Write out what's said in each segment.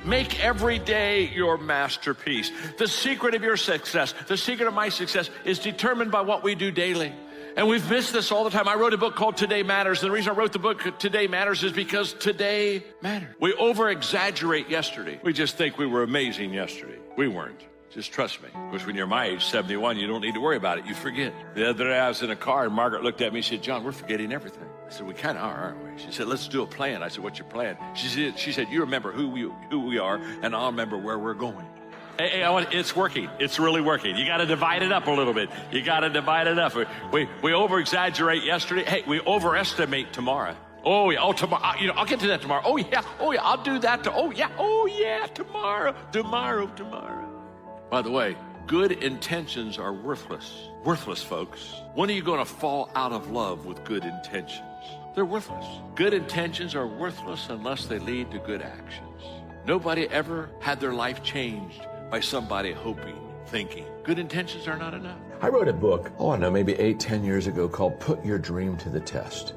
Make every day your masterpiece. The secret of your success, the secret of my success, is determined by what we do daily. And we've missed this all the time. I wrote a book called Today Matters. And the reason I wrote the book Today Matters is because today matters. We over-exaggerate yesterday. We just think we were amazing yesterday. We weren't. Just trust me. Because when you're my age, 71, you don't need to worry about it. You forget. The other day I was in a car and Margaret looked at me and said, John, we're forgetting everything. I said, we kind of are, aren't we? She said, let's do a plan. I said, what's your plan? She said, you remember who we are, and I'll remember where we're going. Hey, it's working. It's really working. You got to divide it up a little bit. You got to divide it up. We over-exaggerate yesterday. Hey, we overestimate tomorrow. Oh, yeah. Oh, tomorrow. I'll get to that tomorrow. Oh, yeah. Oh, yeah. I'll do that. Oh, yeah. Tomorrow. By the way, good intentions are worthless. Worthless, folks. When are you going to fall out of love with good intentions? They're worthless. Good intentions are worthless unless they lead to good actions. Nobody ever had their life changed by somebody hoping, thinking. Good intentions are not enough. I wrote a book, maybe 8-10 years ago called Put Your Dream to the Test.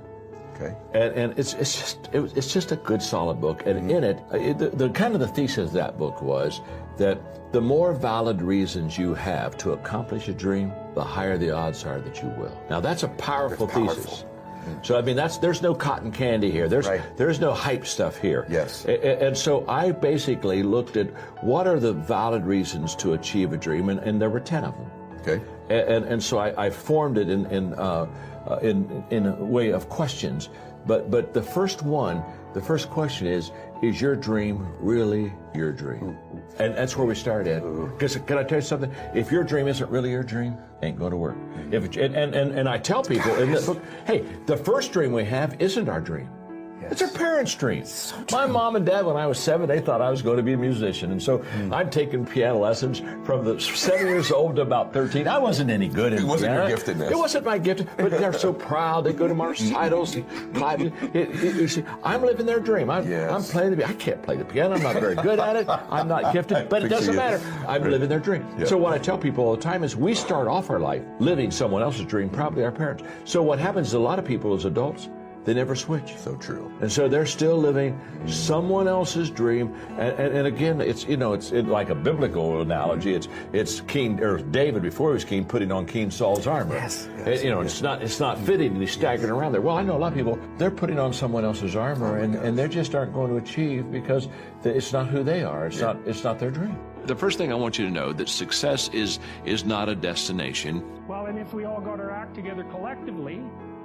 Okay. And it's just a good solid book. And in it, the kind of the thesis of that book was that the more valid reasons you have to accomplish a dream, the higher the odds are that you will. Now that's a powerful thesis. So I mean, there's no cotton candy here. There's no hype stuff here. Yes. And so I basically looked at what are the valid reasons to achieve a dream, and there were 10 of them. Okay. And so I formed it in a way of questions. But the first question is your dream really your dream? And that's where we start at. Because can I tell you something? If your dream isn't really your dream, it ain't going to work. And I tell people in this book, hey, the first dream we have isn't our dream. It's our parents' dream. So my mom and dad, when I was 7, they thought I was going to be a musician. And so I'm taking piano lessons from the 7 years old to about 13. I wasn't any good at piano. It wasn't your giftedness. It wasn't my gift, but they're so proud. They go to my recitals. You see, I'm living their dream. I'm playing the piano. I can't play the piano. I'm not very good at it. I'm not gifted, but it doesn't matter. I'm living their dream. Yeah. So what I tell people all the time is we start off our life living someone else's dream, probably our parents. So what happens to a lot of people as adults, they never switch. So true. And so they're still living someone else's dream. And again, it's like a biblical analogy. It's King, or David before he was king, putting on King Saul's armor. Yes. It's not fitting, and he's staggering around there. Well, I know a lot of people, they're putting on someone else's armor, and they just aren't going to achieve because it's not who they are. It's not their dream. The first thing I want you to know that success is not a destination. Well, and if we all got our act together collectively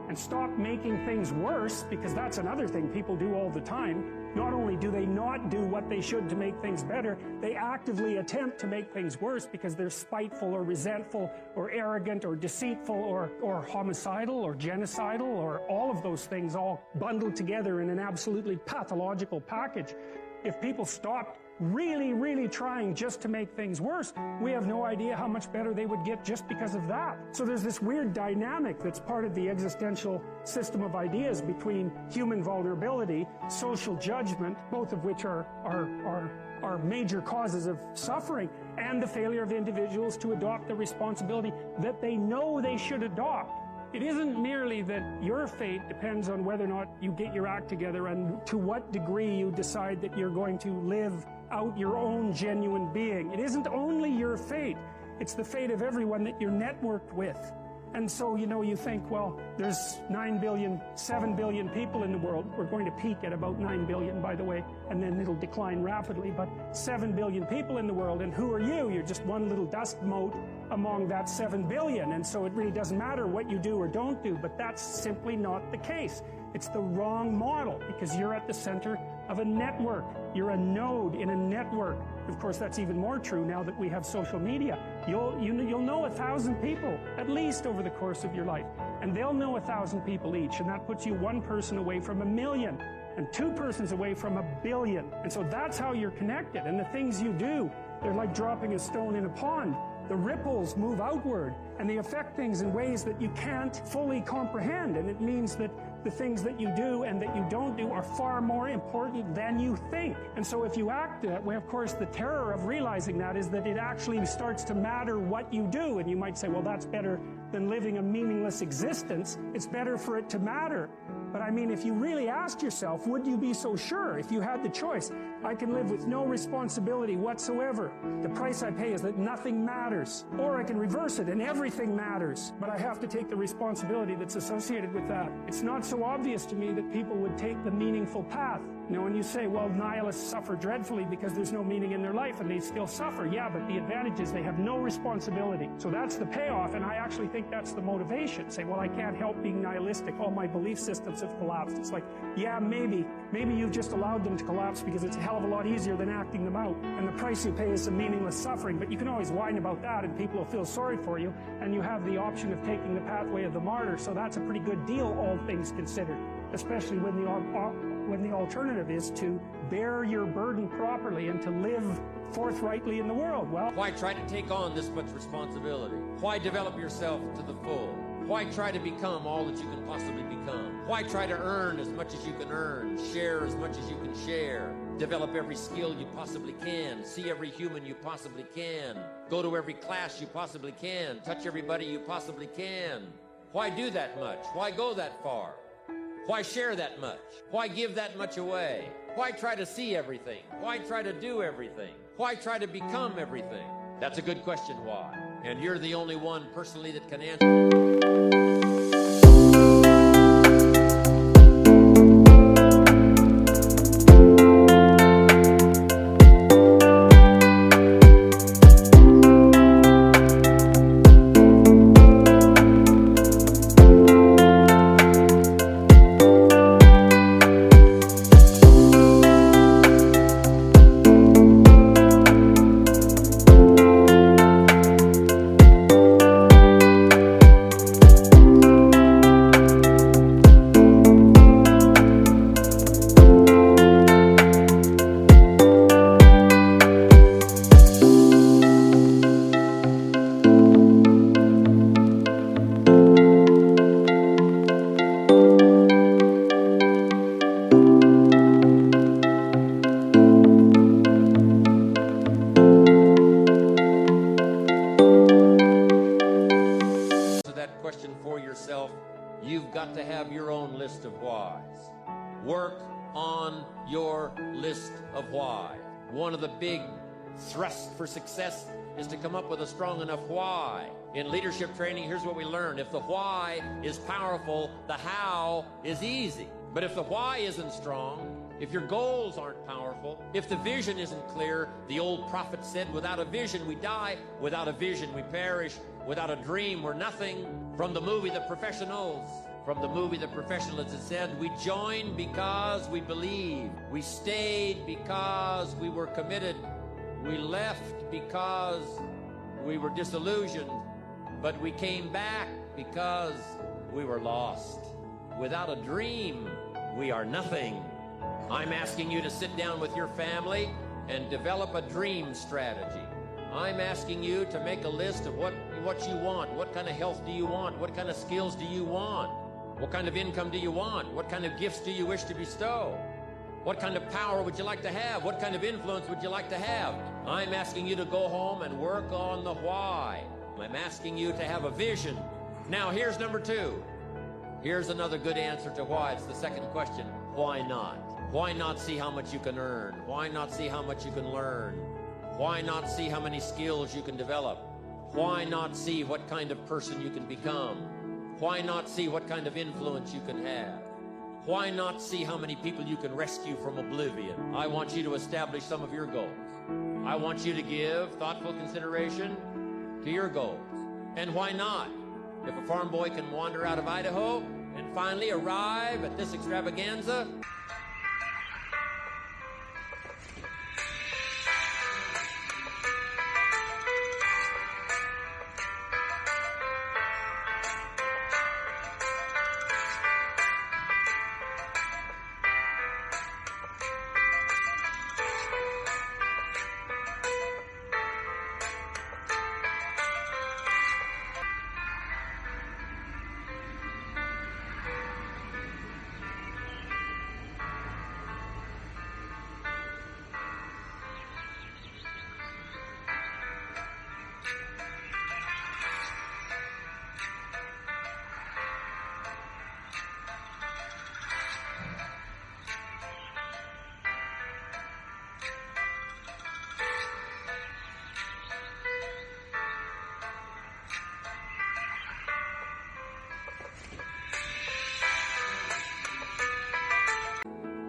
and stop making things worse, because that's another thing people do all the time. Not only do they not do what they should to make things better, they actively attempt to make things worse because they're spiteful or resentful or arrogant or deceitful or homicidal or genocidal or all of those things all bundled together in an absolutely pathological package. If people stopped really trying just to make things worse, we have no idea how much better they would get just because of that. So there's this weird dynamic that's part of the existential system of ideas between human vulnerability, social judgment, both of which are major causes of suffering, and the failure of individuals to adopt the responsibility that they know they should adopt. It isn't merely that your fate depends on whether or not you get your act together and to what degree you decide that you're going to live out your own genuine being. It isn't only your fate, it's the fate of everyone that you're networked with. And so, you think, well, there's 7 billion people in the world. We're going to peak at about 9 billion, by the way, and then it'll decline rapidly, but 7 billion people in the world, and who are you? You're just one little dust mote among that 7 billion, and so it really doesn't matter what you do or don't do, but that's simply not the case. It's the wrong model, because you're at the center of a network. You're a node in a network. Of course, that's even more true now that we have social media. You'll know 1,000 people, at least over the course of your life, and they'll know 1,000 people each, and that puts you one person away from 1 million, and 2 persons away from 1 billion. And so that's how you're connected, and the things you do, they're like dropping a stone in a pond. The ripples move outward, and they affect things in ways that you can't fully comprehend, and it means that the things that you do and that you don't do are far more important than you think. And so if you act that way, of course, the terror of realizing that is that it actually starts to matter what you do. And you might say, well, that's better than living a meaningless existence. It's better for it to matter. But I mean, if you really ask yourself, would you be so sure if you had the choice? I can live with no responsibility whatsoever. The price I pay is that nothing matters. Or I can reverse it and everything matters. But I have to take the responsibility that's associated with that. It's not so obvious to me that people would take the meaningful path. You know, when you say, well, nihilists suffer dreadfully because there's no meaning in their life and they still suffer. Yeah, but the advantage is they have no responsibility. So that's the payoff, and I actually think that's the motivation. Say, well, I can't help being nihilistic. All my belief systems have collapsed. It's like, yeah, maybe you've just allowed them to collapse because it's a hell of a lot easier than acting them out. And the price you pay is some meaningless suffering, but you can always whine about that and people will feel sorry for you, and you have the option of taking the pathway of the martyr. So that's a pretty good deal, all things considered, especially when the alternative is to bear your burden properly and to live forthrightly in the world. Well, why try to take on this much responsibility? Why develop yourself to the full? Why try to become all that you can possibly become? Why try to earn as much as you can earn, share as much as you can share, develop every skill you possibly can, see every human you possibly can, go to every class you possibly can, touch everybody you possibly can? Why do that much? Why go that far? Why share that much? Why give that much away? Why try to see everything? Why try to do everything? Why try to become everything? That's a good question, why? And you're the only one personally that can answer. You've got to have your own list of whys. Work on your list of why. One of the big thrusts for success is to come up with a strong enough why. In leadership training, here's what we learn. If the why is powerful, the how is easy. But if the why isn't strong, if your goals aren't powerful, if the vision isn't clear, the old prophet said, without a vision we die, without a vision we perish, without a dream we're nothing. From the movie The Professionals, it said, we joined because we believed. We stayed because we were committed. We left because we were disillusioned. But we came back because we were lost. Without a dream, we are nothing. I'm asking you to sit down with your family and develop a dream strategy. I'm asking you to make a list of what you want. What kind of health do you want? What kind of skills do you want? What kind of income do you want? What kind of gifts do you wish to bestow? What kind of power would you like to have? What kind of influence would you like to have? I'm asking you to go home and work on the why. I'm asking you to have a vision. Now, here's number 2. Here's another good answer to why. It's the second question. Why not? Why not see how much you can earn? Why not see how much you can learn? Why not see how many skills you can develop? Why not see what kind of person you can become? Why not see what kind of influence you can have? Why not see how many people you can rescue from oblivion? I want you to establish some of your goals. I want you to give thoughtful consideration to your goals. And why not? If a farm boy can wander out of Idaho and finally arrive at this extravaganza,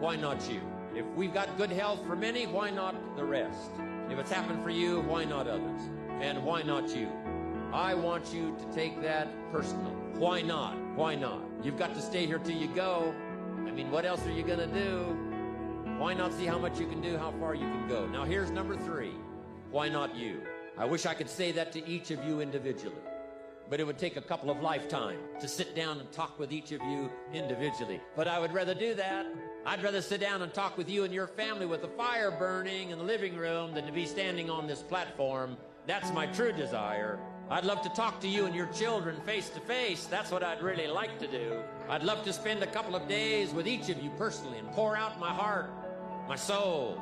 why not you? If we've got good health for many, why not the rest? If it's happened for you, why not others? And why not you? I want you to take that personal. Why not? Why not? You've got to stay here till you go. I mean, what else are you going to do? Why not see how much you can do, how far you can go? Now, here's number 3. Why not you? I wish I could say that to each of you individually, but it would take a couple of lifetimes to sit down and talk with each of you individually. But I would rather do that. I'd rather sit down and talk with you and your family with the fire burning in the living room than to be standing on this platform. That's my true desire. I'd love to talk to you and your children face to face. That's what I'd really like to do. I'd love to spend a couple of days with each of you personally and pour out my heart, my soul,